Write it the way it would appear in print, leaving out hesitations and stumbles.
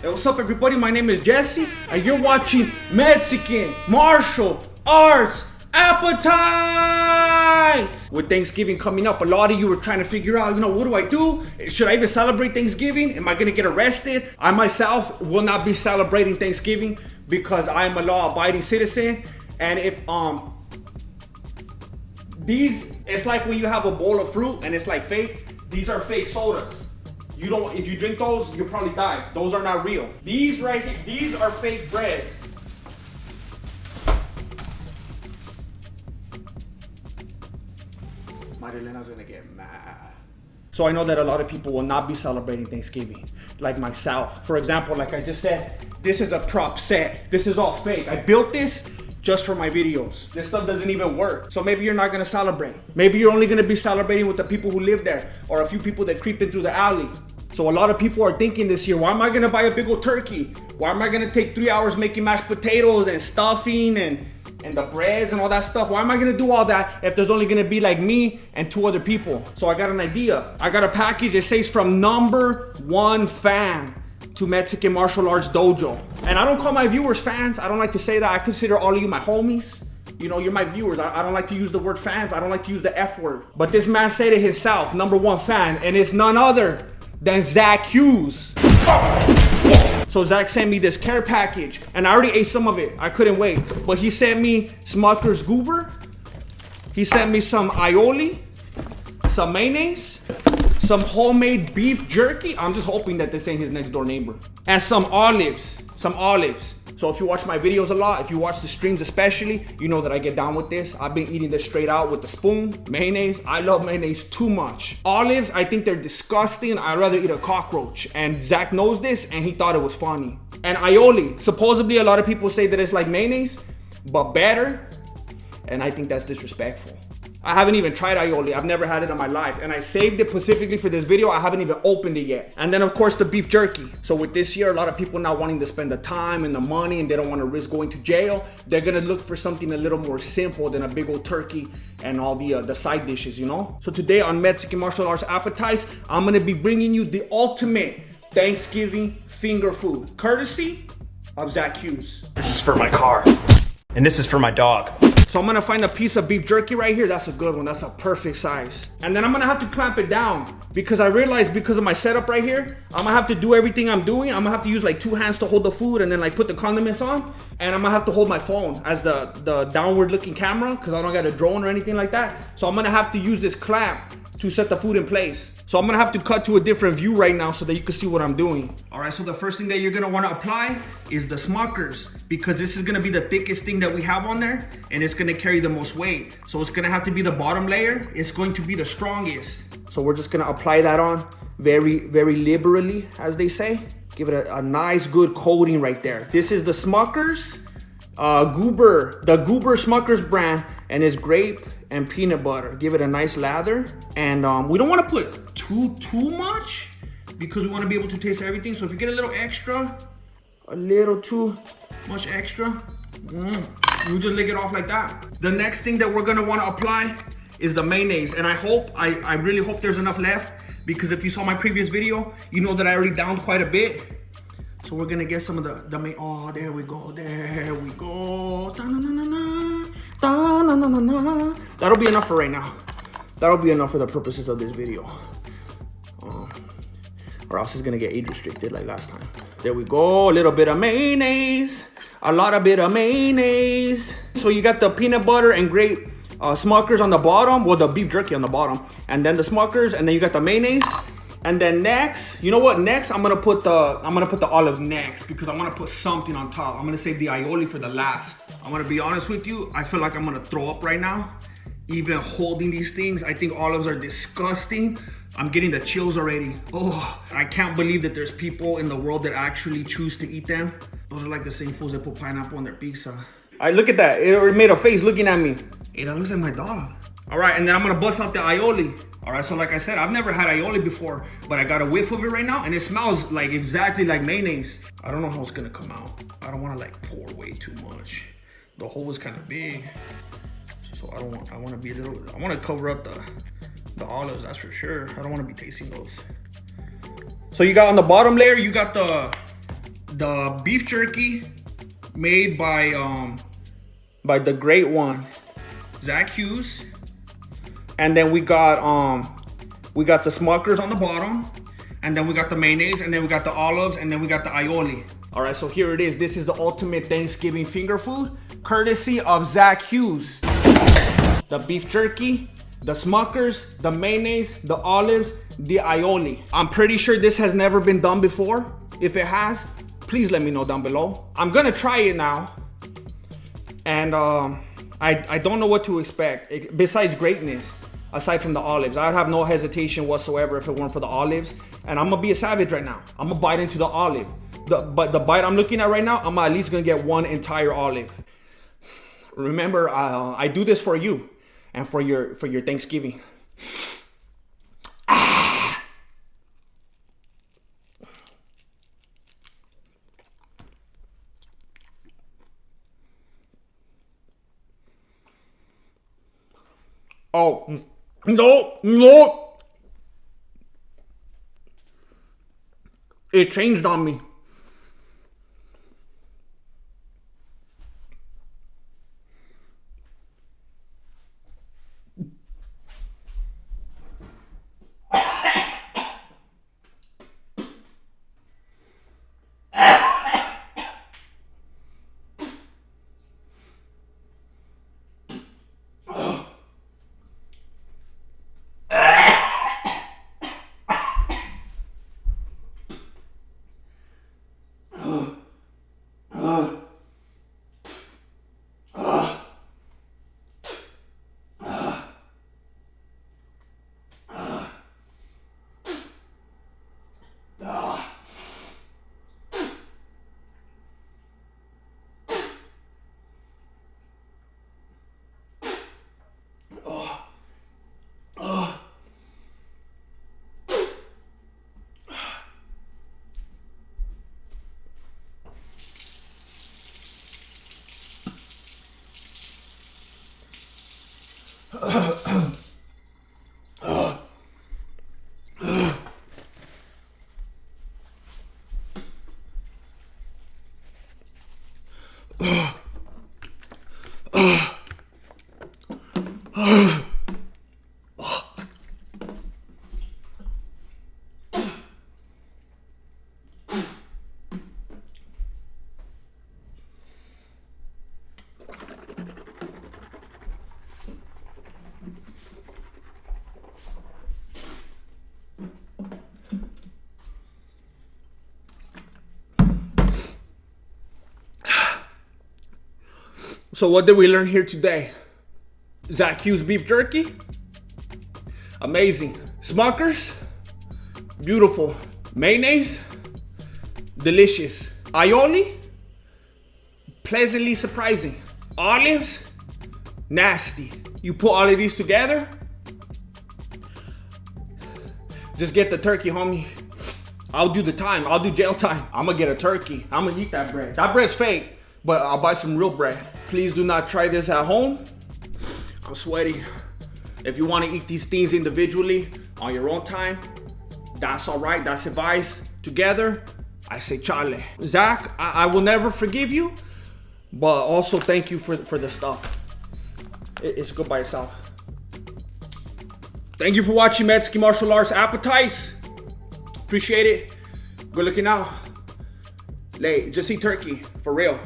Hey, what's up everybody? My name is Jesse and you're watching Mexican Martial Arts Appetites! With Thanksgiving coming up, a lot of you are trying to figure out, what do I do? Should I even celebrate Thanksgiving? Am I gonna get arrested? I myself will not be celebrating Thanksgiving because I am a law-abiding citizen. And if it's like when you have a bowl of fruit and it's like fake. These are fake sodas. If you drink those, you'll probably die. Those are not real. These right here, these are fake breads. Marilena's gonna get mad. So I know that a lot of people will not be celebrating Thanksgiving, like myself. For example, like I just said, this is a prop set. This is all fake. I built this just for my videos. This stuff doesn't even work. So maybe you're not gonna celebrate. Maybe you're only gonna be celebrating with the people who live there or a few people that creep in through the alley. So a lot of people are thinking this year, why am I gonna buy a big old turkey? Why am I gonna take 3 hours making mashed potatoes and stuffing and the breads and all that stuff? Why am I gonna do all that if there's only gonna be like me and 2 other people? So I got an idea. I got a package that says from #1 fan to Mexican Martial Arts Dojo. And I don't call my viewers fans. I don't like to say that. I consider all of you my homies. You're my viewers. I don't like to use the word fans. I don't like to use the F word. But this man said it himself, #1 fan, and it's none other than Zach Hughes. So Zach sent me this care package, and I already ate some of it. I couldn't wait. But he sent me Smucker's Goober. He sent me some aioli, some mayonnaise, some homemade beef jerky. I'm just hoping that this ain't his next door neighbor. And some olives. So if you watch my videos a lot, if you watch the streams especially, you know that I get down with this. I've been eating this straight out with the spoon. Mayonnaise, I love mayonnaise too much. Olives, I think they're disgusting. I'd rather eat a cockroach. And Zach knows this and he thought it was funny. And aioli, supposedly a lot of people say that it's like mayonnaise, but better. And I think that's disrespectful. I haven't even tried aioli. I've never had it in my life. And I saved it specifically for this video. I haven't even opened it yet. And then of course the beef jerky. So with this year, a lot of people not wanting to spend the time and the money and they don't want to risk going to jail. They're gonna look for something a little more simple than a big old turkey and all the side dishes, So today on Mexican Martial Arts Appetites, I'm gonna be bringing you the ultimate Thanksgiving finger food, courtesy of Zach Hughes. This is for my car. And this is for my dog. So I'm gonna find a piece of beef jerky right here. That's a good one. That's a perfect size. And then I'm gonna have to clamp it down because I realized because of my setup right here, I'm gonna have to do everything I'm doing. I'm gonna have to use like 2 hands to hold the food and then like put the condiments on. And I'm gonna have to hold my phone as the downward looking camera because I don't got a drone or anything like that. So I'm gonna have to use this clamp to set the food in place. So I'm gonna have to cut to a different view right now so that you can see what I'm doing. All right, so the first thing that you're gonna wanna apply is the Smuckers because this is gonna be the thickest thing that we have on there and it's gonna carry the most weight. So it's gonna have to be the bottom layer. It's going to be the strongest. So we're just gonna apply that on very, very liberally, as they say. Give it a nice good coating right there. This is the Smuckers Goober, the Goober Smuckers brand, and it's grape and peanut butter. Give it a nice lather. And we don't want to put too much because we want to be able to taste everything. So if you get a little too much extra, you just lick it off like that. The next thing that we're gonna want to apply is the mayonnaise. And I really hope there's enough left because if you saw my previous video, you know that I already downed quite a bit. So we're gonna get some of the main. Oh, there we go. That'll be enough for right now. That'll be enough for the purposes of this video. Or else it's gonna get age restricted like last time. There we go. A little bit of mayonnaise. A lot of bit of mayonnaise. So you got the peanut butter and grape Smuckers on the bottom. Well, the beef jerky on the bottom, and then the Smuckers, and then you got the mayonnaise. And then next, you know what? Next, I'm gonna put the olives next because I want to put something on top. I'm gonna save the aioli for the last. I'm gonna be honest with you. I feel like I'm gonna throw up right now, even holding these things. I think olives are disgusting. I'm getting the chills already. Oh, I can't believe that there's people in the world that actually choose to eat them. Those are like the same fools that put pineapple on their pizza. All right, look at that. It made a face looking at me. Hey, that looks like my dog. All right, and then I'm gonna bust out the aioli. All right, so like I said, I've never had aioli before, but I got a whiff of it right now, and it smells like exactly like mayonnaise. I don't know how it's gonna come out. I don't wanna like pour way too much. The hole is kind of big, so I wanna cover up the olives, that's for sure. I don't wanna be tasting those. So you got on the bottom layer, you got the the beef jerky made by the great one, Zach Hughes. And then we got the Smuckers on the bottom, and then we got the mayonnaise, and then we got the olives, and then we got the aioli. All right, so here it is. This is the ultimate Thanksgiving finger food, courtesy of Zach Hughes. The beef jerky, the Smuckers, the mayonnaise, the olives, the aioli. I'm pretty sure this has never been done before. If it has, please let me know down below. I'm gonna try it now. And I don't know what to expect besides greatness, aside from the olives. I'd have no hesitation whatsoever if it weren't for the olives. And I'm gonna be a savage right now. I'm gonna bite into the olive. But the bite I'm looking at right now, I'm at least gonna get one entire olive. Remember, I do this for you and for your Thanksgiving. Oh, no. It changed on me. So what did we learn here today? Zach Hughes beef jerky, amazing. Smuckers, beautiful. Mayonnaise, delicious. Aioli, pleasantly surprising. Olives, nasty. You put all of these together, just get the turkey, homie. I'll do the time. I'll do jail time. I'm gonna get a turkey. I'm gonna eat that bread. That bread's fake, but I'll buy some real bread. Please do not try this at home. I'm sweaty. If you want to eat these things individually on your own time, that's all right. That's advice. Together, I say chale. Zach, I will never forgive you, but also thank you for the stuff. It's good by itself. Thank you for watching Mexican Martial Arts Appetites. Appreciate it. Good looking out. Lay, just eat turkey, for real.